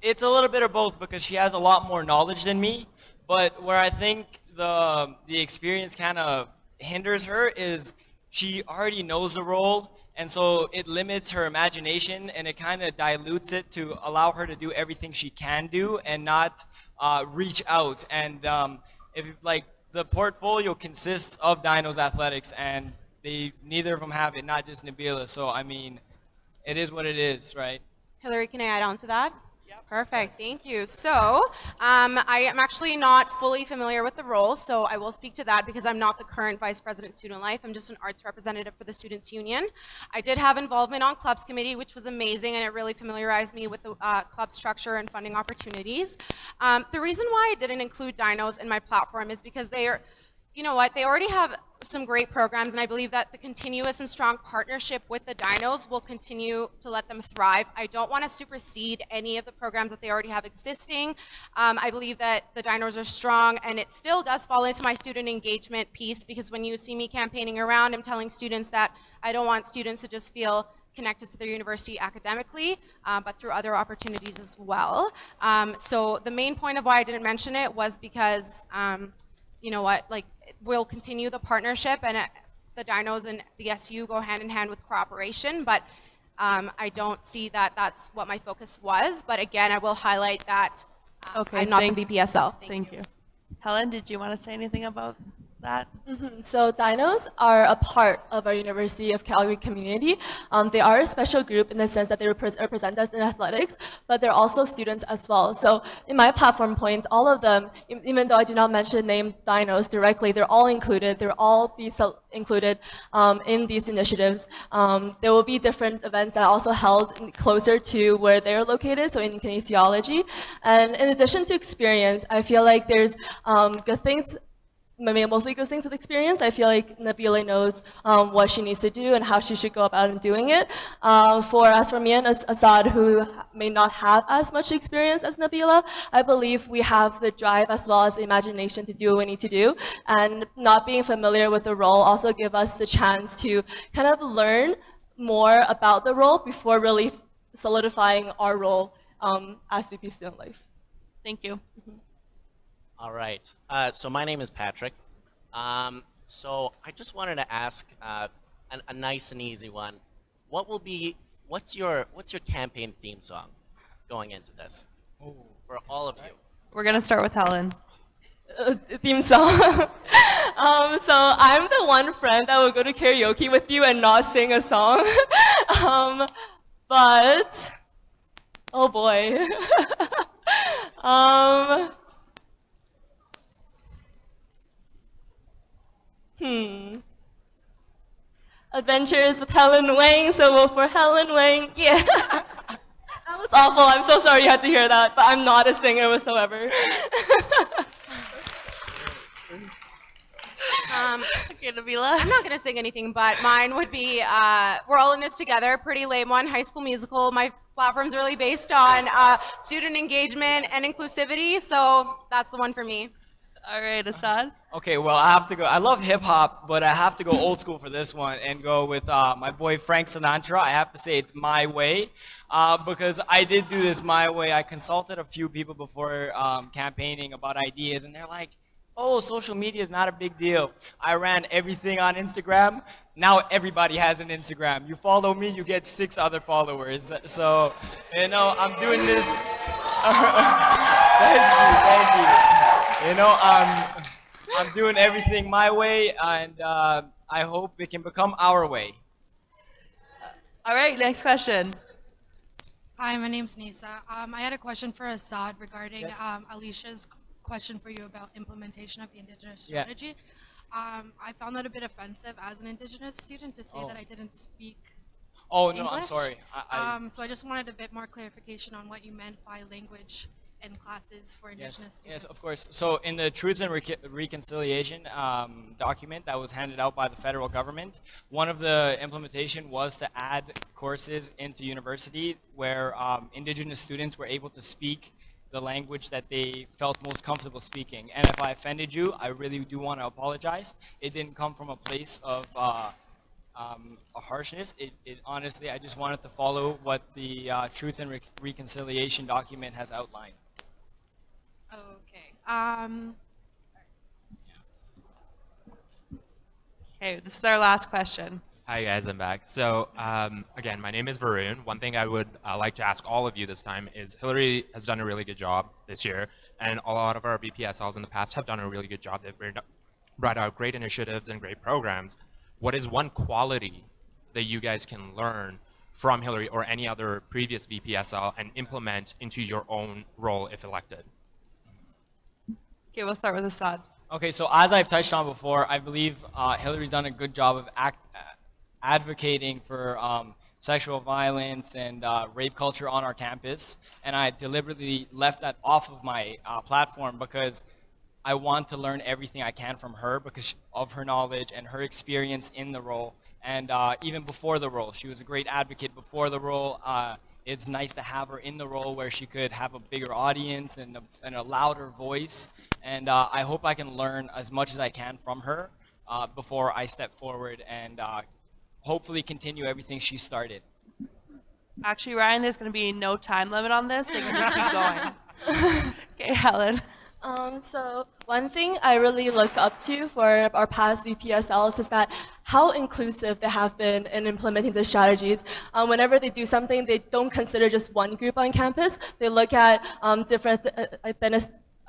It's a little bit of both because she has a lot more knowledge than me. But where I think the experience kind of hinders her is she already knows the role, and so it limits her imagination and it kind of dilutes it to allow her to do everything she can do and not reach out. And if like the portfolio consists of Dino's athletics, and neither of them have it, not just Nabila. So I mean, it is what it is, right?
Hillary, can I add on to that? Perfect, thank you. So, I am actually not fully familiar with the role, so I will speak to that because I'm not the current Vice President Student Life. I'm just an arts representative for the Students' Union. I did have involvement on Clubs Committee, which was amazing, and it really familiarized me with the club structure and funding opportunities. The reason why I didn't include Dinos in my platform is because they are, you know what, they already have some great programs, and I believe that the continuous and strong partnership with the Dinos will continue to let them thrive. I don't want to supersede any of the programs that they already have existing. I believe that the Dinos are strong, and it still does fall into my student engagement piece, because when you see me campaigning around, I'm telling students that I don't want students to just feel connected to their university academically, but through other opportunities as well. So the main point of why I didn't mention it was because, you know what, like, we'll continue the partnership, and the Dinos and the SU go hand in hand with cooperation, but I don't see that that's what my focus was. But again, I will highlight that I'm not the VPSL.
Thank you. Helen, did you want to say anything about that?
So Dinos are a part of our University of Calgary community. They are a special group in the sense that they represent us in athletics, but they're also students as well. So in my platform points, all of them, even though I do not mention name Dinos directly, they're all included. They'll all be included in these initiatives. There will be different events that are also held closer to where they're located, so in kinesiology. And in addition to experience, I feel like there's good things, mostly good things with experience. I feel like Nabila knows what she needs to do and how she should go about in doing it. For me and Assad, who may not have as much experience as Nabila, I believe we have the drive as well as the imagination to do what we need to do. And not being familiar with the role also give us the chance to kind of learn more about the role before really solidifying our role as VP Student Life.
Thank you.
All right. So my name is Patrick. So I just wanted to ask a nice and easy one. What's your campaign theme song going into this for all of you?
We're going to start with Helen.
Theme song. So I'm the one friend that will go to karaoke with you and not sing a song. But oh boy. Adventures with Helen Wang, so we'll for Helen Wang. Yeah. That was awful. I'm so sorry you had to hear that, but I'm not a singer whatsoever.
Okay, Nabila.
I'm not going to sing anything, but mine would be We're All in This Together, pretty lame one, High School Musical. My platform's really based on student engagement and inclusivity, so that's the one for me.
All right, Assad.
Okay, well, I have to go. I love hip hop, but I have to go old school for this one and go with my boy Frank Sinatra. I have to say it's My Way because I did do this my way. I consulted a few people before campaigning about ideas, and they're like, oh, social media is not a big deal. I ran everything on Instagram. Now everybody has an Instagram. You follow me, you get 6 other followers. So, you know, I'm doing this. Thank you. You know, I'm doing everything my way, and I hope it can become our way.
All right, next question.
Hi, my name's Nisa. I had a question for Assad regarding
Yes.
Alicia's question for you about implementation of the Indigenous
Yeah.
strategy. I found that a bit offensive as an Indigenous student to say that I didn't speak
Oh, no,
English.
I'm sorry.
So I just wanted a bit more clarification on what you meant by language in classes for Indigenous
Yes,
students.
yes, of course. So in the Truth and Reconciliation document that was handed out by the federal government, one of the implementation was to add courses into university where Indigenous students were able to speak the language that they felt most comfortable speaking. And if I offended you, I really do want to apologize. It didn't come from a place of a harshness. It honestly, I just wanted to follow what the Truth and Reconciliation document has outlined.
Okay. Okay, this is our last question.
Hi guys, I'm back. So again, my name is Varun. One thing I would like to ask all of you this time is Hillary has done a really good job this year, and a lot of our BPSLs in the past have done a really good job. They've brought out great initiatives and great programs. What is one quality that you guys can learn from Hillary or any other previous BPSL and implement into your own role if elected?
Okay, we'll start with Assad.
Okay, so as I've touched on before, I believe Hillary's done a good job of advocating for sexual violence and rape culture on our campus, and I deliberately left that off of my platform because I want to learn everything I can from her because of her knowledge and her experience in the role. And even before the role, she was a great advocate before the role. It's nice to have her in the role where she could have a bigger audience and a louder voice. And I hope I can learn as much as I can from her before I step forward and hopefully continue everything she started.
Actually, Ryan, there's going to be no time limit on this. They can just keep going. Okay, Helen.
So one thing I really look up to for our past VPSLs is that how inclusive they have been in implementing the strategies. Whenever they do something, they don't consider just one group on campus. They look at different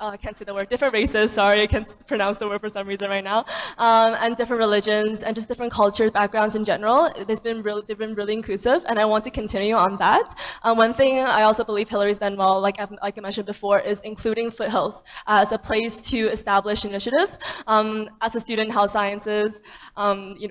I can't say the word, different races, sorry, I can't pronounce the word for some reason right now, and different religions and just different cultures, backgrounds in general. They've been really inclusive, and I want to continue on that. One thing I also believe Hillary's done well, like I mentioned before, is including Foothills as a place to establish initiatives. As a student in health sciences,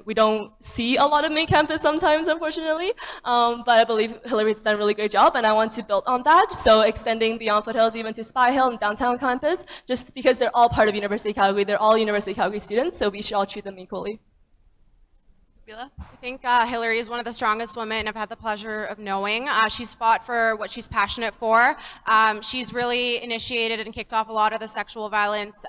we don't see a lot of main campus sometimes, unfortunately, but I believe Hillary's done a really great job, and I want to build on that, so extending beyond Foothills even to Spy Hill and downtown campus, just because they're all part of University of Calgary. They're all University of Calgary students, so we should all treat them equally.
Bila?
I think Hillary is one of the strongest women I've had the pleasure of knowing. She's fought for what she's passionate for. She's really initiated and kicked off a lot of the sexual violence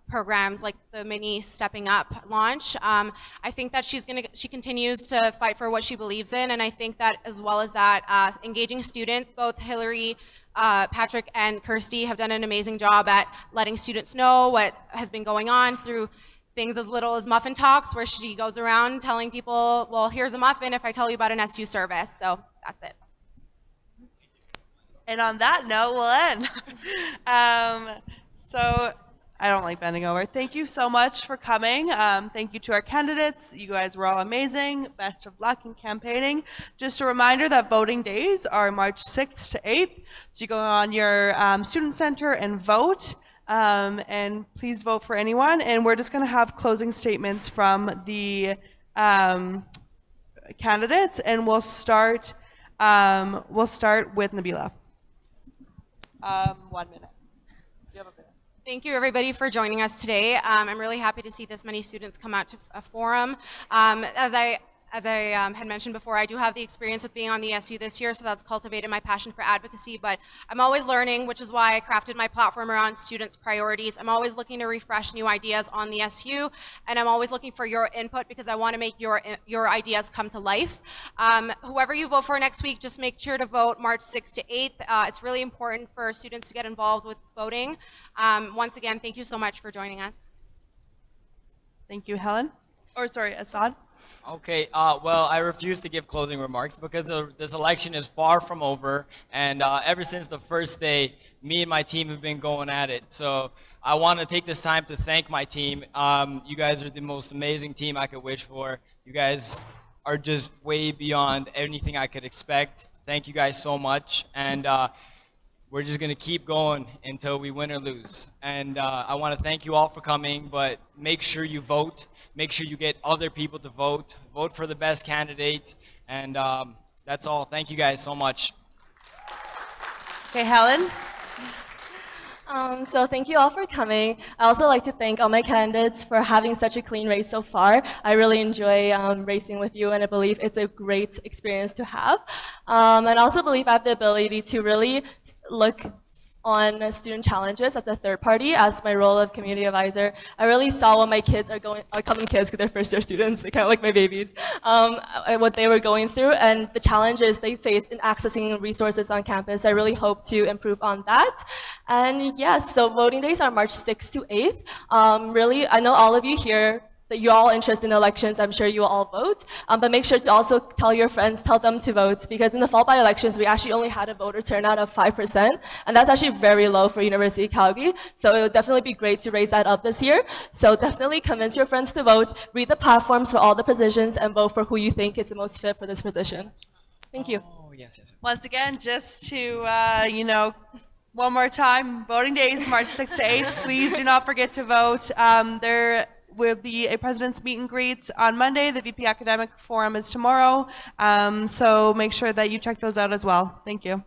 programs like the mini Stepping Up launch. I think that she continues to fight for what she believes in, and I think that as well as that, engaging students, both Hillary, Patrick, and Kirsty have done an amazing job at letting students know what has been going on through things as little as muffin talks, where she goes around telling people, well, here's a muffin if I tell you about an SU service. So that's it.
And on that note, we'll end. So I don't like bending over. Thank you so much for coming. Thank you to our candidates. You guys were all amazing. Best of luck in campaigning. Just a reminder that voting days are March 6th to 8th. So you go on your student center and vote. And please vote for anyone. And we're just going to have closing statements from the candidates, and we'll start with Nabila. 1 minute. You have a minute.
Thank you, everybody, for joining us today. I'm really happy to see this many students come out to a forum. As I had mentioned before, I do have the experience with being on the SU this year, so that's cultivated my passion for advocacy, but I'm always learning, which is why I crafted my platform around students' priorities. I'm always looking to refresh new ideas on the SU, and I'm always looking for your input because I want to make your ideas come to life. Whoever you vote for next week, just make sure to vote March 6th to 8th. It's really important for students to get involved with voting. Once again, thank you so much for joining us.
Thank you, Helen. Or sorry, Assad.
Okay, well, I refuse to give closing remarks because this election is far from over, and ever since the first day, me and my team have been going at it. So I want to take this time to thank my team. You guys are the most amazing team I could wish for. You guys are just way beyond anything I could expect. Thank you guys so much, and we're just going to keep going until we win or lose. And I want to thank you all for coming, but make sure you vote. Make sure you get other people to vote. Vote for the best candidate. And that's all. Thank you guys so much.
Okay, Helen.
So thank you all for coming. I also like to thank all my candidates for having such a clean race so far. I really enjoy racing with you, and I believe it's a great experience to have. And I also believe I have the ability to really look on student challenges as a third party as my role of community advisor. I really saw what my kids are going, I call them kids because they're first year students, they're kind of like my babies, what they were going through and the challenges they faced in accessing resources on campus. I really hope to improve on that. And yes, so voting days are March 6th to 8th. Really, I know all of you here that you're all interested in elections, I'm sure you will all vote. But make sure to also tell your friends, tell them to vote, because in the fall by-elections, we actually only had a voter turnout of 5%, and that's actually very low for University of Calgary, so it would definitely be great to raise that up this year. So definitely convince your friends to vote, read the platforms for all the positions, and vote for who you think is the most fit for this position. Thank you.
Oh, yes.
Once again, just to, one more time, voting days, March 6th to 8th. Please do not forget to vote. There will be a president's meet and greet on Monday. The VP Academic Forum is tomorrow. So make sure that you check those out as well. Thank you.